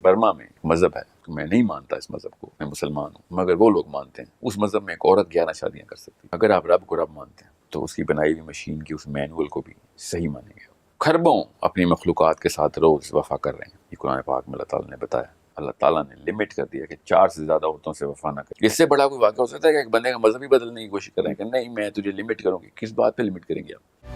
Burma میں ایک مذہب ہے، میں نہیں مانتا اس مذہب کو، میں مسلمان ہوں، مگر وہ لوگ مانتے ہیں۔ اس مذہب میں ایک عورت 11 شادیاں کر سکتی ہے۔ اگر آپ رب کو رب مانتے ہیں تو اس کی بنائی ہوئی مشین کی اس مینول کو بھی صحیح مانیں گے۔ کھربوں اپنی مخلوقات کے ساتھ روز وفا کر رہے ہیں، یہ قرآن پاک میں اللہ تعالیٰ نے بتایا۔ اللہ تعالیٰ نے لمٹ کر دیا کہ 4 سے زیادہ عورتوں سے وفا نہ کریں۔ اس سے بڑا کوئی واقعہ ہو سکتا ہے کہ ایک بندے کا مذہب ہی بدلنے کی کوشش کریں کہ نہیں میں تجھے لمٹ کروں گی؟ کس بات پہ لمٹ کریں گے آپ؟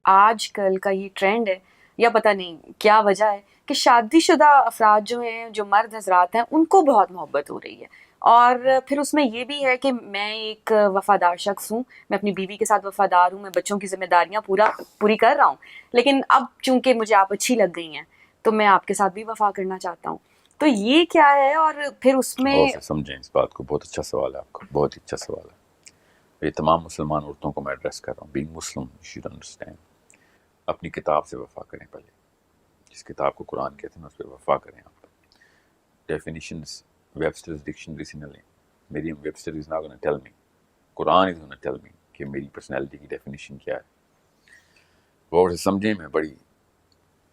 آج کل کا یہ ٹرینڈ ہے یا پتہ نہیں کیا وجہ ہے کہ شادی شدہ افراد جو ہیں، جو مرد حضرات ہیں، ان کو بہت محبت ہو رہی ہے، اور پھر اس میں یہ بھی ہے کہ میں ایک وفادار شخص ہوں، میں اپنی بیوی کے ساتھ وفادار ہوں، میں بچوں کی ذمہ داریاں پوری کر رہا ہوں، لیکن اب چونکہ مجھے آپ اچھی لگ گئی ہیں تو میں آپ کے ساتھ بھی وفا کرنا چاہتا ہوں۔ تو یہ کیا ہے؟ اور پھر اس میں غور سے سمجھیں اس بات کو، بہت اچھا سوال ہے آپ کا، بہت ہی اچھا سوال ہے۔ یہ تمام مسلمان عورتوں کو میں ایڈریس کر رہا ہوں۔ Being Muslim you should understand, اپنی کتاب سے وفا کریں پہلے، جس کتاب کو قرآن کہتے ہیں اس پہ وفا کریں آپ۔ ڈیفینیشنز ویبسٹرز ڈکشنری سے نہ لیں، Merriam Webster is not gonna tell me, Quran is gonna tell me کہ میری پرسنالٹی کی ڈیفینیشن کیا ہے۔ غور سے سمجھیں، میں بڑی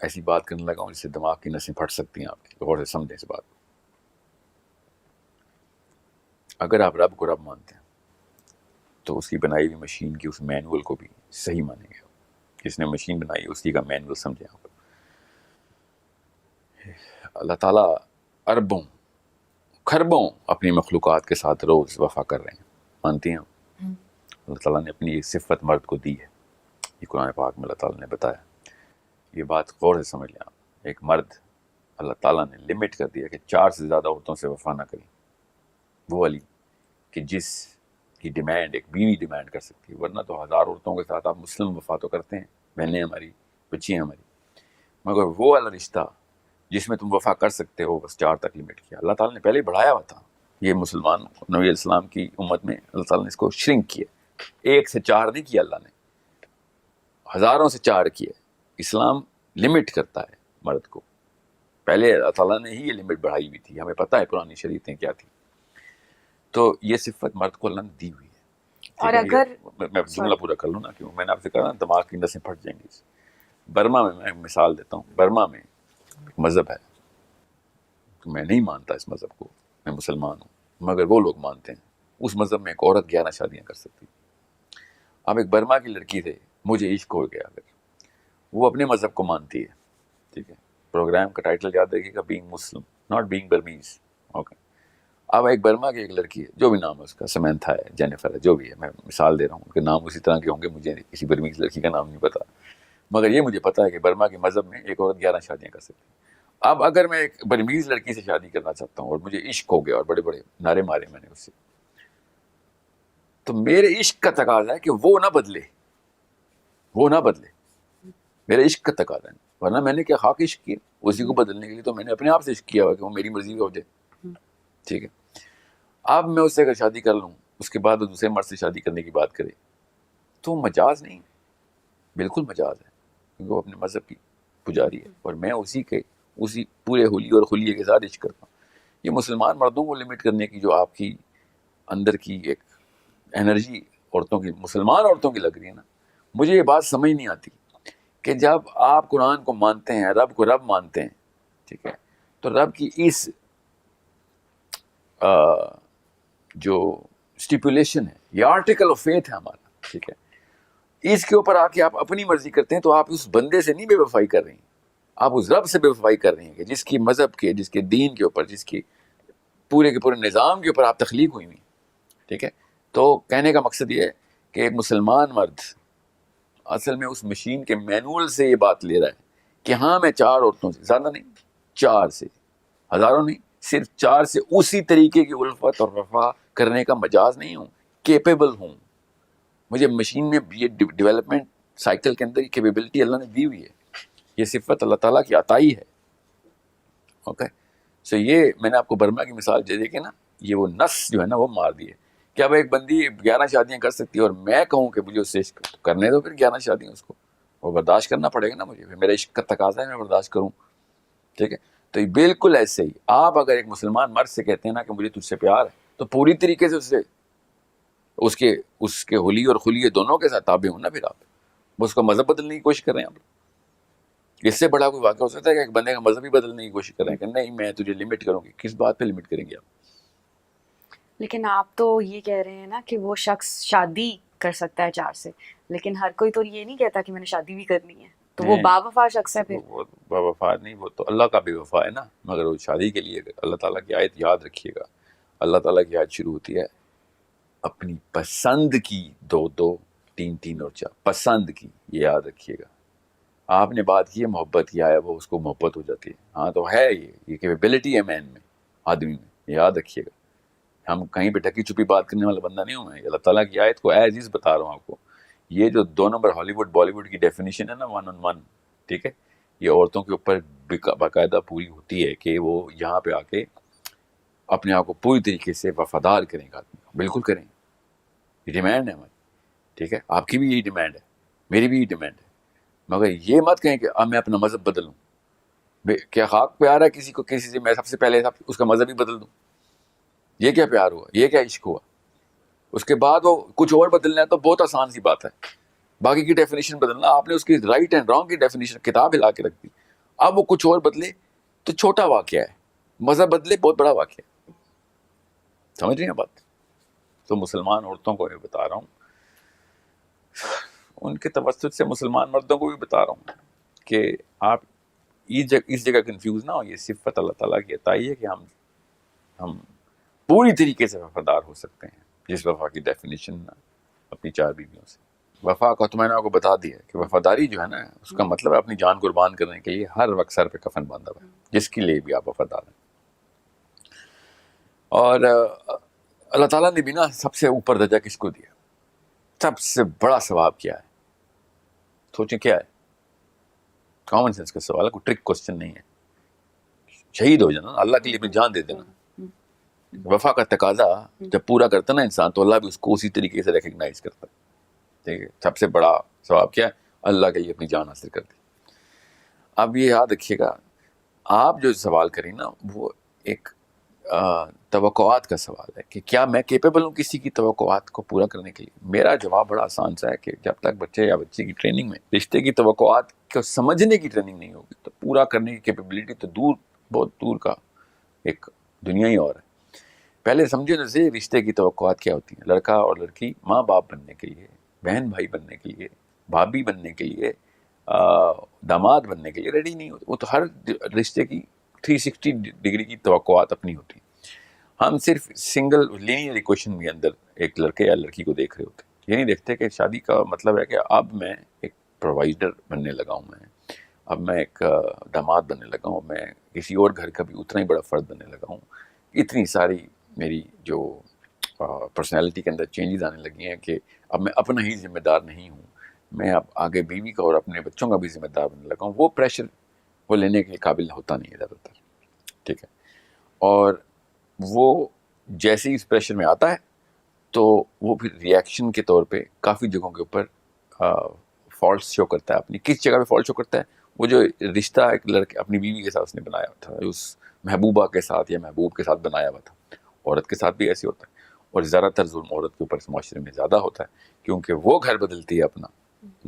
ایسی بات کرنے لگا ہوں جس سے دماغ کی نسیں پھٹ سکتی ہیں آپ کی۔ غور سے سمجھیں اس بات کو۔ اگر آپ رب کو رب مانتے ہیں تو اس کی بنائی ہوئی مشین کی اس مینول کو بھی صحیح مانیں گے۔ جس نے مشین بنائی اسی کا مینول سمجھیں آپ۔ اللہ تعالیٰ اربوں کھربوں اپنی مخلوقات کے ساتھ روز وفا کر رہے ہیں، مانتی ہیں آپ؟ اللہ تعالیٰ نے اپنی ایک صفت مرد کو دی ہے، یہ قرآن پاک میں اللہ تعالیٰ نے بتایا۔ یہ بات غور سے سمجھ لیں آپ۔ ایک مرد اللہ تعالیٰ نے لمٹ کر دیا کہ 4 سے زیادہ عورتوں سے وفا نہ کریں، وہ والی کہ جس کی ڈیمانڈ ایک بیوی ڈیمانڈ کر سکتی ہے، ورنہ تو 1000 عورتوں کے ساتھ آپ مسلم وفا تو کرتے ہیں، بہنیں ہماری، بچیاں ہماری، مگر وہ والا رشتہ جس میں تم وفا کر سکتے ہو بس 4 تک لمٹ کیا۔ اللہ تعالیٰ نے پہلے ہی بڑھایا ہوا تھا۔ یہ مسلمان نبی علیہ السلام کی امت میں اللہ تعالیٰ نے اس کو شرنک کیا، 1 سے 4 نہیں کیا، اللہ نے ہزاروں سے 4 کیا۔ اسلام لمٹ کرتا ہے مرد کو، پہلے اللہ تعالیٰ نے ہی یہ لمٹ بڑھائی ہوئی تھی، ہمیں پتہ ہے پرانی شریعتیں کیا تھی۔ تو یہ صفت مرد کو اللہ نے دی ہوئی ہے۔ اور اگر میں جملہ پورا کر لوں نا، کہ میں نے آپ سے کہا نا دماغ کی نسیں پھٹ جائیں گی۔ برما میں ایک مثال دیتا ہوں۔ برما میں ایک مذہب ہے، میں نہیں مانتا اس مذہب کو، میں مسلمان ہوں، مگر وہ لوگ مانتے ہیں۔ اس مذہب میں ایک عورت 11 شادیاں کر سکتی۔ اب ایک برما کی لڑکی تھے، مجھے عشق ہو گیا۔ اگر وہ اپنے مذہب کو مانتی ہے، ٹھیک ہے، پروگرام کا ٹائٹل یاد رکھیے گا، being Muslim not being Burmese, okay. اب ایک برما کی ایک لڑکی ہے، جو بھی نام ہے اس کا، سمینتھا ہے، جینیفر ہے، جو بھی ہے، میں مثال دے رہا ہوں، ان کے نام اسی طرح کے ہوں گے، مجھے کسی برمیز لڑکی کا نام نہیں پتا، مگر یہ مجھے پتا ہے کہ برما کے مذہب میں ایک عورت 11 شادیاں کر سکتی ہے۔ اب اگر میں ایک برمیز لڑکی سے شادی کرنا چاہتا ہوں اور مجھے عشق ہو گیا اور بڑے بڑے نعرے مارے میں نے اس سے، تو میرے عشق کا تقاضا ہے کہ وہ نہ بدلے، وہ نہ بدلے، میرے عشق کا تقاضا ہے، ورنہ میں نے کیا خاک عشق کیا اسی کو بدلنے کے لیے؟ تو میں نے اپنے آپ سے عشق کیا ہوا کہ وہ میری مرضی کا ہو جائے، ٹھیک ہے۔ اب میں اس سے اگر شادی کر لوں، اس کے بعد وہ دوسرے مرد سے شادی کرنے کی بات کرے، تو مجاز نہیں، بالکل مجاز ہے، کیونکہ وہ اپنے مذہب کی پجاری ہے اور میں اسی پورے حلیے اور خلیے کے ساتھ عشق کرتا ہوں۔ یہ مسلمان مردوں کو لمٹ کرنے کی جو آپ کی اندر کی ایک انرجی عورتوں کی، مسلمان عورتوں کی لگ رہی ہے نا، مجھے یہ بات سمجھ نہیں آتی کہ جب آپ قرآن کو مانتے ہیں، رب کو رب مانتے ہیں، ٹھیک ہے، تو رب کی اس جو اسٹیپولیشن ہے، یہ آرٹیکل آف فیتھ ہے ہمارا، ٹھیک ہے، اس کے اوپر آ کے آپ اپنی مرضی کرتے ہیں، تو آپ اس بندے سے نہیں بے وفائی کر رہی ہیں، آپ اس رب سے بے وفائی کر رہی ہیں کہ جس کی مذہب کے، جس کے دین کے اوپر، جس کی پورے کے پورے نظام کے اوپر آپ تخلیق ہوئی ہوئی، ٹھیک ہے۔ تو کہنے کا مقصد یہ ہے کہ ایک مسلمان مرد اصل میں اس مشین کے مینول سے یہ بات لے رہا ہے کہ ہاں میں 4 عورتوں سے، زیادہ نہیں، 4 سے، ہزاروں نہیں، صرف 4 سے اسی طریقے کی الفت اور وفا کرنے کا مجاز نہیں ہوں، کیپیبل ہوں۔ مجھے مشین میں یہ ڈیولپمنٹ سائیکل کے اندر یہ کیپیبلٹی اللہ نے دی ہوئی ہے، یہ صفت اللہ تعالیٰ کی عطائی ہے، اوکے۔ سو یہ میں نے آپ کو برما کی مثال دے کے نا، یہ وہ نس جو ہے نا وہ مار دی ہے کہ اب ایک بندی 11 شادیاں کر سکتی ہے اور میں کہوں کہ مجھے اس سے عشق کرنے دو، پھر 11 شادیاں اس کو، اور برداشت کرنا پڑے گا نا مجھے، پھر میرا عشق کا تقاضا ہے میں برداشت کروں، ٹھیک ہے۔ تو یہ بالکل ایسے ہی آپ اگر ایک مسلمان مرد سے کہتے ہیں نا کہ مجھے تجھ سے پیار ہے، تو پوری طریقے سے اس سے اس کے حلی اور خلی دونوں کے ساتھ تابع ہوں نا. پھر آپ اس کا مذہب بدلنے کی کوشش کر رہے ہیں آپ. اس سے بڑا کوئی واقعہ ہو سکتا ہے کہ ایک بندے کا مذہب ہی بدلنے کی کوشش کر رہے ہیں کہ نہیں میں تجھے لمٹ کروں گی. کس بات پہ لمٹ کریں گے آپ؟ لیکن آپ تو یہ کہہ رہے ہیں نا کہ وہ شخص شادی کر سکتا ہے 4 سے، لیکن ہر کوئی تو یہ نہیں کہتا کہ میں نے شادی بھی کرنی ہے، تو وہ با وفا شخص ہے پھر. وہ با وفا نہیں، وہ تو اللہ کا بھی وفا ہے نا. مگر وہ شادی کے لیے اللہ تعالیٰ کی آیت یاد رکھیے گا. اللہ تعالیٰ کی آیت شروع ہوتی ہے اپنی پسند کی 2 2 3 3 اور 4 پسند کی. یہ یاد رکھیے گا. آپ نے بات کی ہے محبت کی ہے، وہ اس کو محبت ہو جاتی ہے. ہاں تو ہے یہ کیپیبلٹی ہے مین میں، آدمی میں. یہ یاد رکھیے گا. ہم کہیں پہ ڈھکی چھپی بات کرنے والا بندہ نہیں ہوں میں. اللہ تعالیٰ کی آیت کو ایز از بتا رہا ہوں آپ کو. یہ جو 2 نمبر ہالی ووڈ بالی ووڈ کی ڈیفینیشن ہے نا 1 on 1، ٹھیک ہے، یہ عورتوں کے اوپر باقاعدہ پوری ہوتی ہے کہ وہ یہاں پہ آ کے اپنے آپ کو پوری طریقے سے وفادار کریں گا. بالکل کریں. یہ ڈیمانڈ ہے ہماری. ٹھیک ہے، آپ کی بھی یہی ڈیمانڈ ہے، میری بھی یہی ڈیمانڈ ہے. مگر یہ مت کہیں کہ اب میں اپنا مذہب بدلوں. کیا خاک پیار ہے کسی کو کسی سے میں سب سے پہلے اس کا مذہب ہی بدل دوں؟ یہ کیا پیار ہوا؟ یہ کیا عشق ہوا؟ اس کے بعد وہ کچھ اور بدلنا ہے تو بہت آسان سی بات ہے. باقی کی ڈیفینیشن بدلنا، آپ نے اس کی رائٹ اینڈ رانگ کی ڈیفینیشن کتاب ہلا کے رکھ دی. اب وہ کچھ اور بدلے تو چھوٹا واقعہ ہے، مذہب بدلے بہت بڑا واقعہ ہے. سمجھ رہی ہیں بات؟ تو مسلمان عورتوں کو میں بتا رہا ہوں، ان کے توسط سے مسلمان مردوں کو بھی بتا رہا ہوں کہ آپ اس جگہ کنفیوز نہ ہو. یہ صفت اللہ تعالیٰ کی عطائی ہے کہ ہم پوری طریقے سے وفادار ہو سکتے ہیں، جس وفا کی ڈیفینیشن اپنی 4 بیویوں سے. وفا کا تو میں نے آپ کو بتا دیا کہ وفاداری جو ہے نا، اس کا مطلب ہے اپنی جان قربان کرنے کے لیے ہر وقت سر پہ کفن باندھا ہوا ہے، جس کے لیے بھی آپ وفادار ہیں. اور اللہ تعالیٰ نے بھی نا سب سے اوپر درجہ کس کو دیا؟ سب سے بڑا ثواب کیا ہے؟ سوچیں کیا ہے؟ کامن سینس کا سوال ہے، کوئی ٹرک کوسچن نہیں ہے. شہید ہو جانا، اللہ کے لیے اپنی جان دے دینا. وفا کا تقاضا جب پورا کرتا نا انسان تو اللہ بھی اس کو اسی طریقے سے ریکگنائز کرتا ہے. ٹھیک ہے، سب سے بڑا ثواب کیا ہے؟ اللہ کے لیے اپنی جان حاصل کر دی. اب یہ یاد رکھیے گا، آپ جو سوال کریں نا وہ ایک توقعات کا سوال ہے کہ کیا میں کیپیبل ہوں کسی کی توقعات کو پورا کرنے کے لیے. میرا جواب بڑا آسان سا ہے کہ جب تک بچے یا بچی کی ٹریننگ میں رشتے کی توقعات کو سمجھنے کی ٹریننگ نہیں ہوگی تو پورا کرنے کی کیپیبلٹی تو بہت دور کا ایک دنیا ہی اور ہے. پہلے سمجھو نا سے رشتے کی توقعات کیا ہوتی ہیں. لڑکا اور لڑکی ماں باپ بننے کے لیے، بہن بھائی بننے کے لیے، بھابھی بننے کے لیے، داماد بننے کے لیے ریڈی نہیں ہوتے. وہ تو ہر رشتے کی 360 ڈگری کی توقعات اپنی ہوتی ہیں. ہم صرف سنگل لینئر ایکویشن کے اندر ایک لڑکے یا لڑکی کو دیکھ رہے ہوتے ہیں. یہ نہیں دیکھتے کہ شادی کا مطلب ہے کہ اب میں ایک پرووائڈر بننے لگا ہوں، اب میں ایک داماد بننے لگا ہوں، میں کسی اور گھر کا بھی اتنا ہی بڑا فرد بننے لگا ہوں. اتنی ساری میری جو پرسنالٹی کے اندر چینجز آنے لگی ہیں کہ اب میں اپنا ہی ذمہ دار نہیں ہوں، میں اب آگے بیوی کا اور اپنے بچوں کا بھی ذمہ دار بننے لگا ہوں. وہ پریشر وہ لینے کے قابل ہوتا نہیں ہے زیادہ تر. ٹھیک ہے، اور وہ جیسے ہی اس پریشر میں آتا ہے تو وہ پھر ریئیکشن کے طور پہ کافی جگہوں کے اوپر فالٹس شو کرتا ہے. اپنی کس جگہ پہ فالٹ شو کرتا ہے؟ وہ جو رشتہ ایک لڑکے اپنی بیوی کے ساتھ اس نے بنایا تھا، اس محبوبہ کے ساتھ یا محبوب کے ساتھ بنایا ہوا تھا. عورت کے ساتھ بھی ایسے ہوتا ہے، اور زیادہ تر ظلم عورت کے اوپر اس معاشرے میں زیادہ ہوتا ہے، کیونکہ وہ گھر بدلتی ہے اپنا،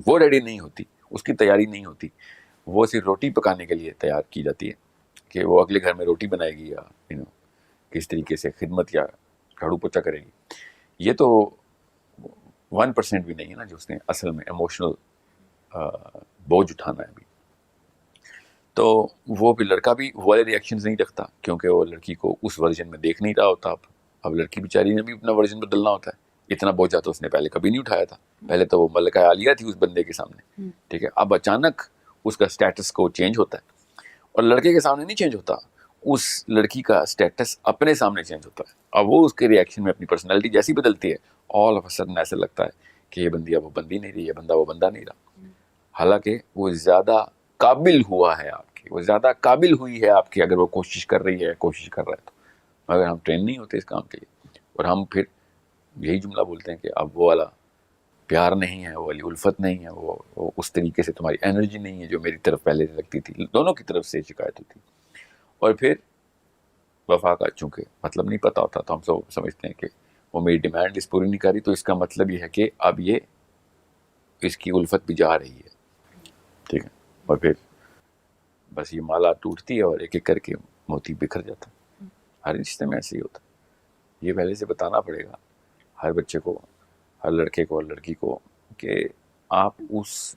وہ ریڈی نہیں ہوتی، اس کی تیاری نہیں ہوتی. وہ صرف روٹی پکانے کے لیے تیار کی جاتی ہے کہ وہ اگلے گھر میں روٹی بنائے گی یا کس طریقے سے خدمت یا جھاڑو پوچھا کرے گی. یہ تو 1% بھی نہیں ہے نا جو اس نے اصل میں ایموشنل بوجھ اٹھانا ہے ابھی. تو وہ بھی لڑکا بھی والے ریئیکشنز نہیں رکھتا، کیونکہ وہ لڑکی کو اس ورژن میں دیکھ نہیں رہا ہوتا. اب لڑکی بیچاری نے بھی اپنا ورژن بدلنا ہوتا ہے. اتنا بوجھا تو اس نے پہلے کبھی نہیں اٹھایا تھا. پہلے تو وہ ملکہ عالیہ تھی اس بندے کے سامنے. ٹھیک ہے، اب اچانک اس کا سٹیٹس کو چینج ہوتا ہے، اور لڑکے کے سامنے نہیں چینج ہوتا، اس لڑکی کا سٹیٹس اپنے سامنے چینج ہوتا ہے. اب وہ اس کے ریئیکشن میں اپنی پرسنالٹی جیسی بدلتی ہے، آل آف اے سڈن ایسا لگتا ہے کہ یہ بندی اب وہ بندی نہیں رہی، یہ بندہ وہ بندہ نہیں رہا. حالانکہ وہ زیادہ قابل ہوا ہے آپ کی، وہ زیادہ قابل ہوئی ہے آپ کی، اگر وہ کوشش کر رہی ہے، کوشش کر رہا ہے تو. مگر ہم ٹرین نہیں ہوتے اس کام کے لیے، اور ہم پھر یہی جملہ بولتے ہیں کہ اب وہ والا پیار نہیں ہے، وہ والی الفت نہیں ہے، وہ اس طریقے سے تمہاری انرجی نہیں ہے جو میری طرف پہلے لگتی تھی. دونوں کی طرف سے شکایت ہوتی. اور پھر وفا کا چونکہ مطلب نہیں پتہ ہوتا تو ہم سب سمجھتے ہیں کہ وہ میری ڈیمانڈ اس پوری نہیں کر رہی تو اس کا مطلب یہ ہے کہ اب یہ اس کی الفت بھی جا رہی ہے، ٹھیک ہے، اور پھر بس یہ مالا ٹوٹتی ہے اور ایک ایک کر کے موتی بکھر جاتا ہے. ہر رشتے میں ایسے ہی ہوتا ہے. یہ پہلے سے بتانا پڑے گا ہر بچے کو، ہر لڑکے کو اور لڑکی کو، کہ آپ اس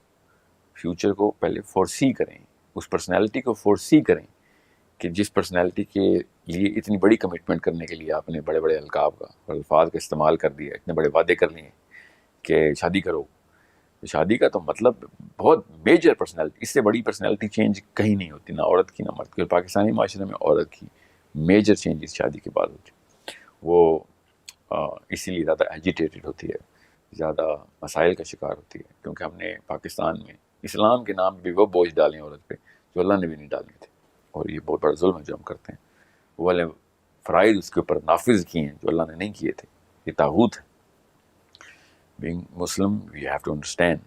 فیوچر کو پہلے فورسی کریں، اس پرسنالٹی کو فورسی کریں کہ جس پرسنالٹی کے لیے اتنی بڑی کمٹمنٹ کرنے کے لیے آپ نے بڑے بڑے القاب کا اور الفاظ کا استعمال کر دیا، اتنے بڑے وعدے کر لیے کہ شادی کرو. شادی کا تو مطلب بہت میجر پرسنالٹی، اس سے بڑی پرسنالٹی چینج کہیں نہیں ہوتی، نہ عورت کی نہ مرد کی. اور پاکستانی معاشرے میں عورت کی میجر چینجز شادی کے بعد ہوتی، وہ اسی لیے زیادہ ایجیٹیٹڈ ہوتی ہے، زیادہ مسائل کا شکار ہوتی ہے، کیونکہ ہم نے پاکستان میں اسلام کے نام بھی وہ بوجھ ڈالے عورت پہ جو اللہ نے بھی نہیں ڈالے تھے. اور یہ بہت بڑا ظلم ہے جو ہم کرتے ہیں. وہ والے فرائض اس کے اوپر نافذ کیے ہیں جو اللہ نے نہیں کیے تھے. یہ طاغوت ہے. Being Muslim we have to understand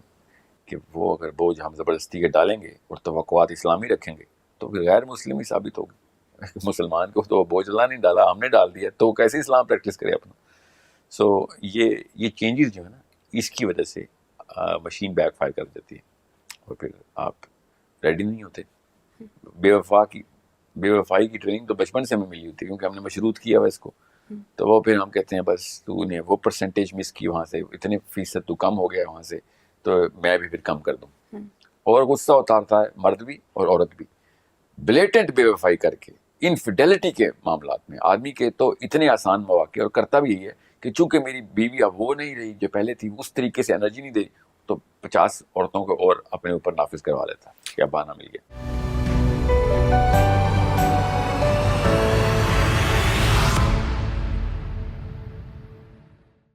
کہ وہ اگر بوجھ ہم زبردستی کے ڈالیں گے اور توقعات اسلامی رکھیں گے تو پھر غیر مسلم ہی ثابت ہوگی. مسلمان کو تو وہ بوجھ اللہ نہیں ڈالا، ہم نے ڈال دیا، تو وہ کیسے اسلام پریکٹس کرے اپنا. سو یہ چینجز جو ہے نا، اس کی وجہ سے مشین بیک فائر کر جاتی ہے اور پھر آپ ریڈی نہیں ہوتے. بے وفائی کی ٹریننگ تو بچپن سے ہمیں ملی ہوتی ہے کیونکہ ہم نے مشروط کیا ہوا اس کو. تو وہ پھر ہم کہتے ہیں بس تو نے وہ پرسنٹیج مس کی وہاں سے، اتنے فیصد تو کم ہو گیا وہاں سے، تو میں بھی پھر کم کر دوں. اور غصہ اتارتا ہے مرد بھی اور عورت بھی بلیٹنٹ بے وفائی کر کے. انفیڈیلٹی کے معاملات میں آدمی کے تو اتنے آسان مواقع، اور کرتا بھی یہی ہے کہ چونکہ میری بیوی اب وہ نہیں رہی جو پہلے تھی، اس طریقے سے انرجی نہیں دے، تو 50 عورتوں کو اور اپنے اوپر نافذ کروا لیتا ہے. کیا بہانہ مل گیا.